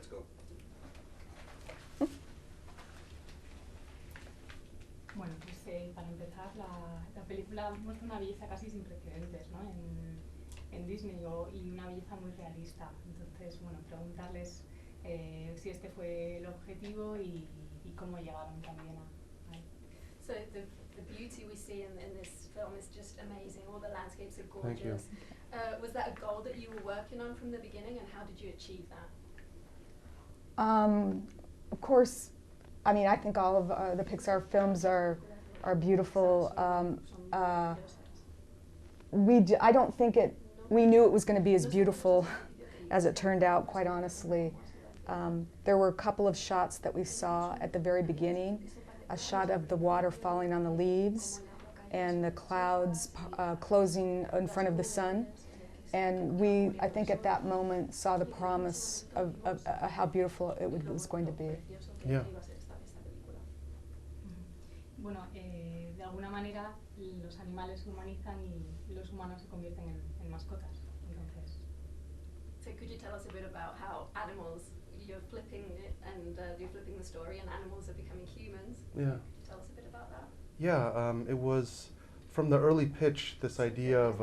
let's go. Bueno, pues para empezar, la película muestra una belleza casi sin precedentes, ¿no? En Disney y una belleza muy realista. Entonces, bueno, preguntarles si este fue el objetivo y cómo llegaron también a él. So the beauty we see in this film is just amazing. All the landscapes are Thank you. gorgeous. Was that a goal that you were working on from the beginning, and how did you achieve that? Of course, I mean, I think all of the Pixar films are beautiful. I don't think we knew it was going to be as beautiful as it turned out, quite honestly. There were a couple of shots that we saw at the very beginning, a shot of the water falling on the leaves and the clouds closing in front of the sun. And I think at that moment, saw the promise of how beautiful it was going to be. Yeah. Bueno, de alguna manera los animales se humanizan y los humanos se convierten en mascotas. Entonces. So could you tell us a bit about how animals, you're flipping it and you're flipping the story and animals are becoming humans? Yeah. Tell us a bit about that. Yeah, it was from the early pitch, this idea of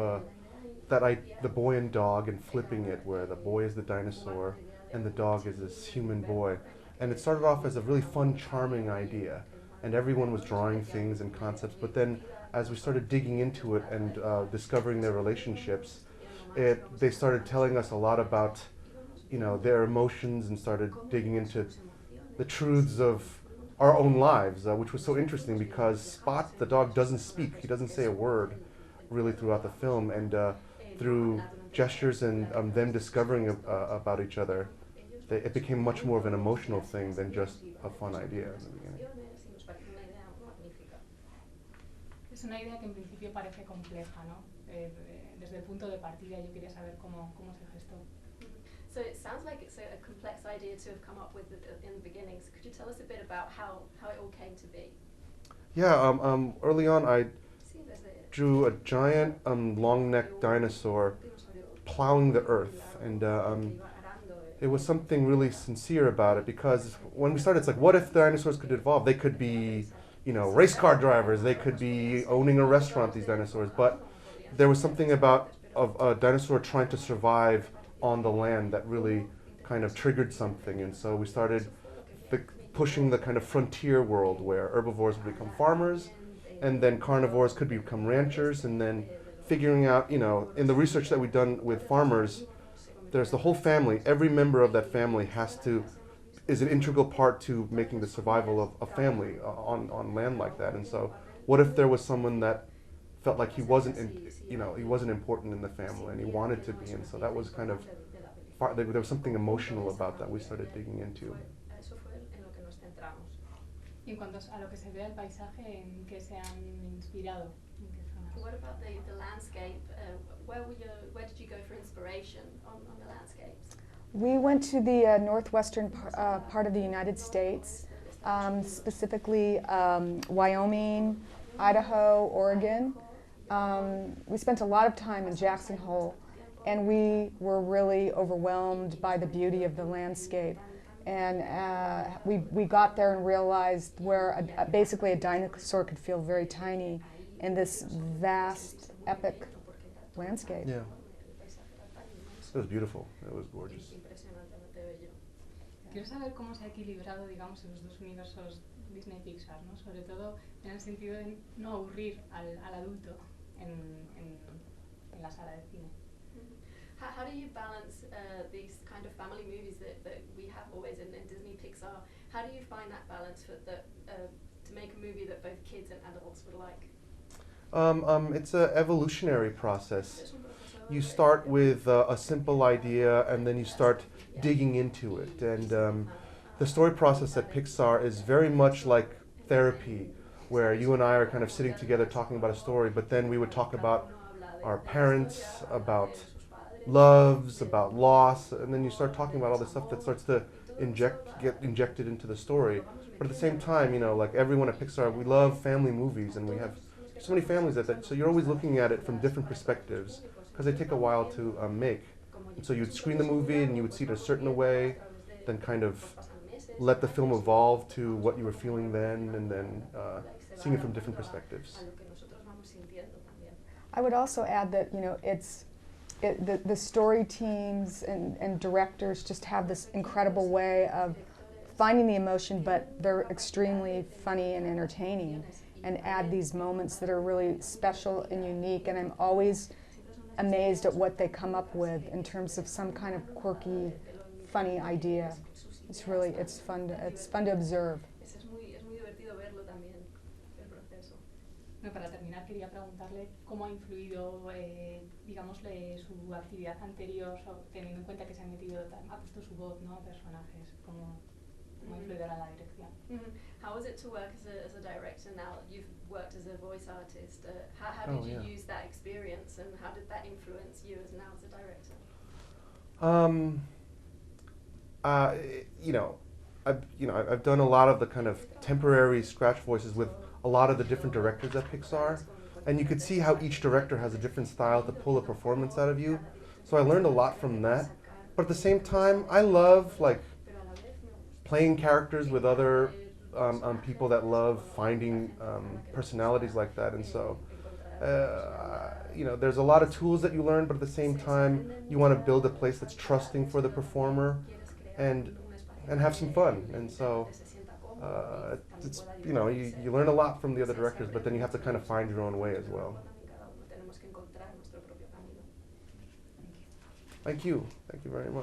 the boy and dog and flipping it, where the boy is the dinosaur and the dog is this human boy. And it started off as a really fun, charming idea. And everyone was drawing things and concepts, but then as we started digging into it and discovering their relationships, they started telling us a lot about, their emotions, and started digging into the truths of our own lives, which was so interesting because Spot, the dog, doesn't speak. He doesn't say a word really throughout the film, and through gestures and them discovering about each other, it became much more of an emotional thing than just a fun idea in the beginning. Es una idea que en principio parece compleja, ¿no? Desde el punto de partida yo quería saber cómo se gestó. So it sounds like it's a complex idea to have come up with in the beginning. So could you tell us a bit about how it all came to be? Yeah, early on I drew a giant long-necked dinosaur plowing the earth, and it was something really sincere about it, because when we started, it's like, what if dinosaurs could evolve? They could be, race car drivers, they could be owning a restaurant, these dinosaurs, but there was something about a dinosaur trying to survive on the land that really kind of triggered something, and so we started pushing the kind of frontier world where herbivores would become farmers, and then carnivores could become ranchers, and then figuring out, in the research that we've done with farmers, there's the whole family. Every member of that family is an integral part to making the survival of a family on land like that. And so, what if there was someone that felt like he wasn't important in the family and he wanted to be? And so that was kind of there was something emotional about that we started digging into. Y en cuanto a lo que se ve al paisaje, ¿en qué se han inspirado? ¿En qué zonas? What about the landscape? Where did you go for inspiration on the landscapes? We went to the northwestern part of the United States, specifically Wyoming, Idaho, Oregon. We spent a lot of time in Jackson Hole, and we were really overwhelmed by the beauty of the landscape. And we got there and realized where basically a dinosaur could feel very tiny in this vast, epic landscape. Yeah. It was beautiful. It was gorgeous. Quiero saber cómo se ha equilibrado, digamos, en los dos universos Disney y Pixar, ¿no? Sobre todo en el sentido de no aburrir al adulto en la sala de cine. How do you balance these kind of family movies that we have always in Disney, Pixar? How do you find that balance to make a movie that both kids and adults would like? It's an evolutionary process. You start with a simple idea, and then you start digging into it. And the story process at Pixar is very much like therapy, where you and I are kind of sitting together talking about a story, but then we would talk about our parents, about loves, about loss, and then you start talking about all this stuff that starts to get injected into the story. But at the same time, like everyone at Pixar, we love family movies, and we have so many families so you're always looking at it from different perspectives, because they take a while to make. And so you'd screen the movie and you would see it a certain way, then kind of let the film evolve to what you were feeling then, and then seeing it from different perspectives. I would also add that, you know, the story teams and directors just have this incredible way of finding the emotion, but they're extremely funny and entertaining, and add these moments that are really special and unique. And I'm always amazed at what they come up with in terms of some kind of quirky, funny idea. It's fun to observe. Para terminar, quería preguntarle cómo ha influido, digámosle, su actividad anterior, teniendo en cuenta que se ha metido, ha puesto su voz, ¿no?, a personajes, cómo ha influido ahora la dirección. How was it to work as a director now? You've worked as a voice artist. How did you use that experience, and how did that influence you as a director? I've done a lot of the kind of temporary scratch voices with a lot of the different directors at Pixar, and you could see how each director has a different style to pull a performance out of you. So I learned a lot from that. But at the same time, I love playing characters with other people that love finding personalities like that. And so, there's a lot of tools that you learn, but at the same time, you want to build a place that's trusting for the performer and have some fun. And so, you learn a lot from the other directors, but then you have to kind of find your own way as well. Thank you. Thank you very much.